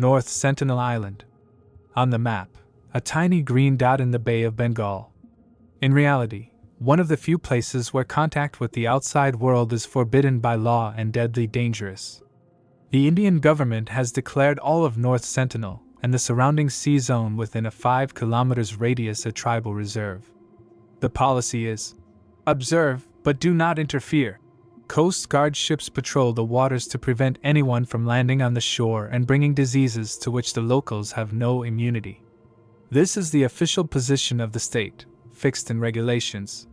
North Sentinel Island. On the map, a tiny green dot in the Bay of Bengal. In reality, one of the few places where contact with the outside world is forbidden by law and deadly dangerous. The Indian government has declared all of North Sentinel and the surrounding sea zone within a 5 km radius a tribal reserve. The policy is, observe, but do not interfere. Coast Guard ships patrol the waters to prevent anyone from landing on the shore and bringing diseases to which the locals have no immunity. This is the official position of the state, fixed in regulations.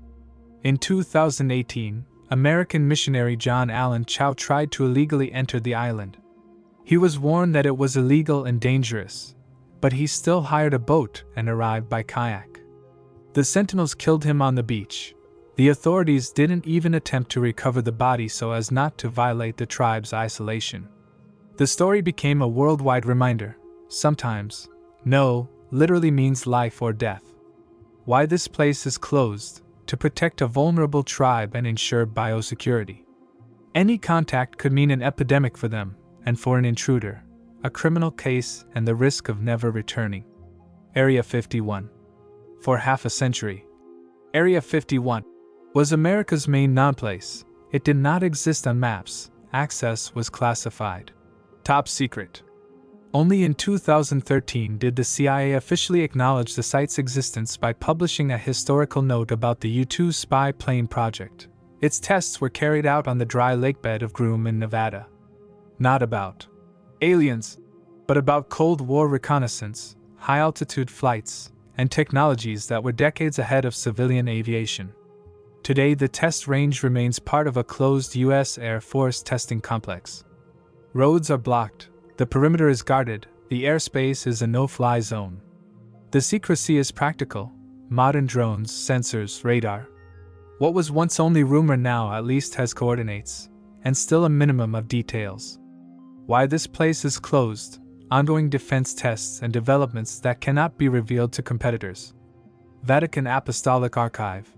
In 2018, American missionary John Allen Chow tried to illegally enter the island. He was warned that it was illegal and dangerous, but he still hired a boat and arrived by kayak. The Sentinels killed him on the beach. The authorities didn't even attempt to recover the body so as not to violate the tribe's isolation. The story became a worldwide reminder. Sometimes, no literally means life or death. Why this place is closed: to protect a vulnerable tribe and ensure biosecurity. Any contact could mean an epidemic for them, and for an intruder, a criminal case and the risk of never returning. Area 51. For half a century, Area 51 was America's main known place. It did not exist on maps. Access was classified. Top secret. Only in 2013 did the CIA officially acknowledge the site's existence by publishing a historical note about the U-2 spy plane project. Its tests were carried out on the dry lakebed of Groom in Nevada. Not about aliens, but about Cold War reconnaissance, high-altitude flights, and technologies that were decades ahead of civilian aviation. Today, the test range remains part of a closed U.S. Air Force testing complex. Roads are blocked, the perimeter is guarded, the airspace is a no-fly zone. The secrecy is practical: modern drones, sensors, radar. What was once only rumor now at least has coordinates, and still a minimum of details. Why this place is closed: ongoing defense tests and developments that cannot be revealed to competitors. Vatican Apostolic Archive.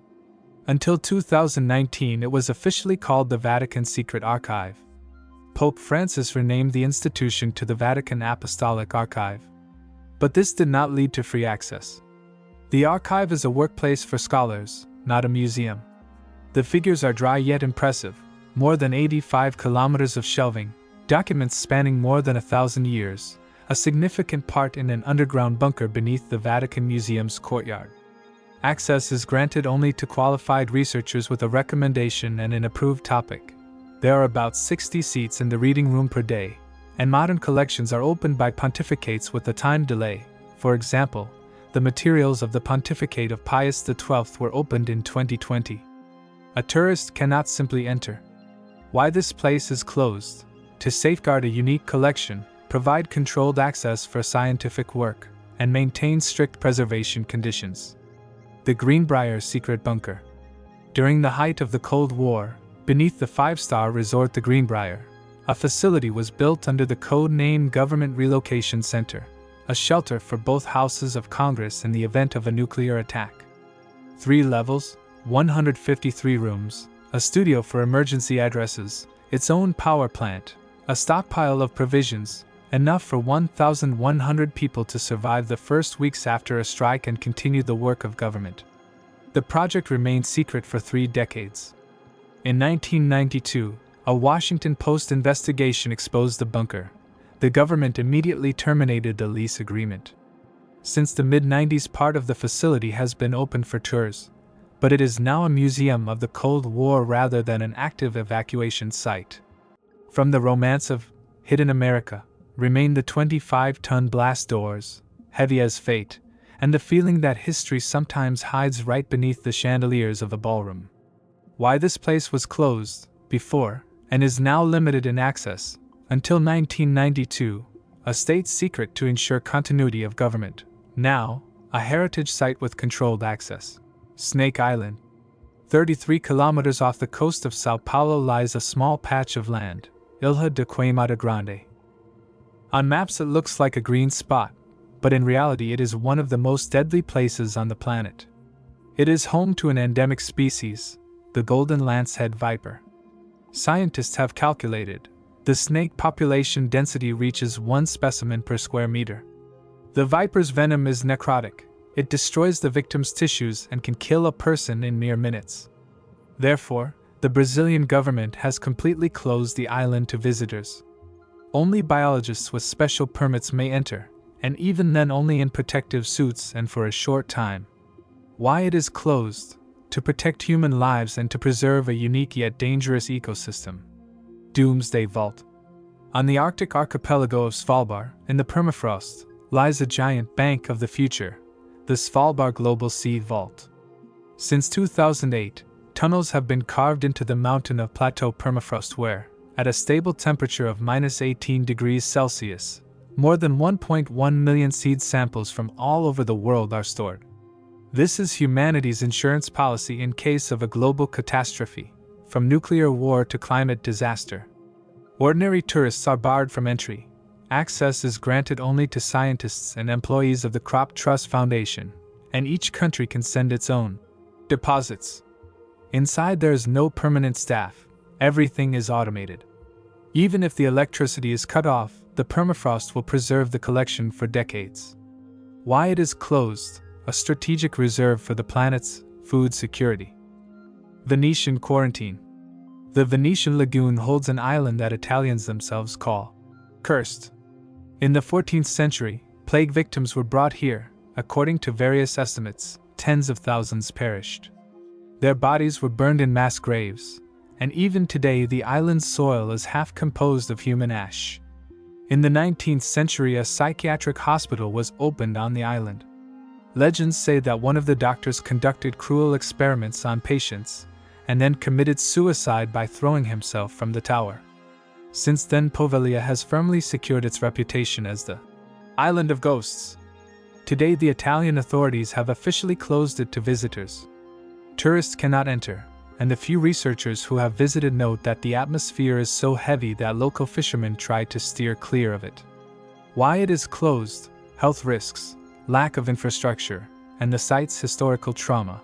Until 2019, it was officially called the Vatican Secret Archive. Pope Francis renamed the institution to the Vatican Apostolic Archive. But this did not lead to free access. The archive is a workplace for scholars, not a museum. The figures are dry yet impressive: more than 85 kilometers of shelving, documents spanning more than 1,000 years, a significant part in an underground bunker beneath the Vatican Museum's courtyard. Access is granted only to qualified researchers with a recommendation and an approved topic. There are about 60 seats in the reading room per day, and modern collections are opened by pontificates with a time delay. For example, the materials of the pontificate of Pius XII were opened in 2020. A tourist cannot simply enter. Why this place is closed: to safeguard a unique collection, provide controlled access for scientific work, and maintain strict preservation conditions. The Greenbrier Secret Bunker. During the height of the Cold War, beneath the five-star resort The Greenbrier, a facility was built under the code-named Government Relocation Center, a shelter for both houses of Congress in the event of a nuclear attack. 3 levels, 153 rooms, a studio for emergency addresses, its own power plant, a stockpile of provisions, enough for 1,100 people to survive the first weeks after a strike and continue the work of government. The project remained secret for 3 decades. In 1992, a Washington Post investigation exposed the bunker. The government immediately terminated the lease agreement. Since the mid-90s, part of the facility has been open for tours, but it is now a museum of the Cold War rather than an active evacuation site. From the romance of Hidden America remain the 25-ton blast doors, heavy as fate, and the feeling that history sometimes hides right beneath the chandeliers of a ballroom. Why this place was closed before and is now limited in access until 1992, a state secret to ensure continuity of government. Now, a heritage site with controlled access. Snake Island. 33 kilometers off the coast of Sao Paulo lies a small patch of land, Ilha de Queimada Grande. On maps it looks like a green spot, but in reality it is one of the most deadly places on the planet. It is home to an endemic species, the golden lancehead viper. Scientists have calculated The snake population density reaches 1 specimen per square meter. The viper's venom is necrotic. It destroys the victim's tissues and can kill a person in mere minutes. Therefore, the Brazilian government has completely closed the island to visitors. Only biologists with special permits may enter, and even then only in protective suits and for a short time. Why it is closed? To protect human lives and to preserve a unique yet dangerous ecosystem. Doomsday Vault. On the Arctic archipelago of Svalbard, in the permafrost, lies a giant bank of the future, the Svalbard Global Sea Vault. Since 2008, tunnels have been carved into the mountain of plateau permafrost where, at a stable temperature of -18 degrees Celsius, more than 1.1 million seed samples from all over the world are stored. This is humanity's insurance policy in case of a global catastrophe, from nuclear war to climate disaster. Ordinary tourists are barred from entry. Access is granted only to scientists and employees of the Crop Trust Foundation, and each country can send its own deposits. Inside there is no permanent staff, everything is automated. Even if the electricity is cut off, the permafrost will preserve the collection for decades. Why it is closed? A strategic reserve for the planet's food security. Venetian quarantine. The Venetian lagoon holds an island that Italians themselves call cursed. In the 14th century, plague victims were brought here. According to various estimates, tens of thousands perished. Their bodies were burned in mass graves, and even today the island's soil is half composed of human ash. In the 19th century, a psychiatric hospital was opened on the island. Legends say that one of the doctors conducted cruel experiments on patients, and then committed suicide by throwing himself from the tower. Since then, Poveglia has firmly secured its reputation as the Island of Ghosts. Today, the Italian authorities have officially closed it to visitors. Tourists cannot enter, and the few researchers who have visited note that the atmosphere is so heavy that local fishermen try to steer clear of it. Why it is closed? Health risks, lack of infrastructure, and the site's historical trauma.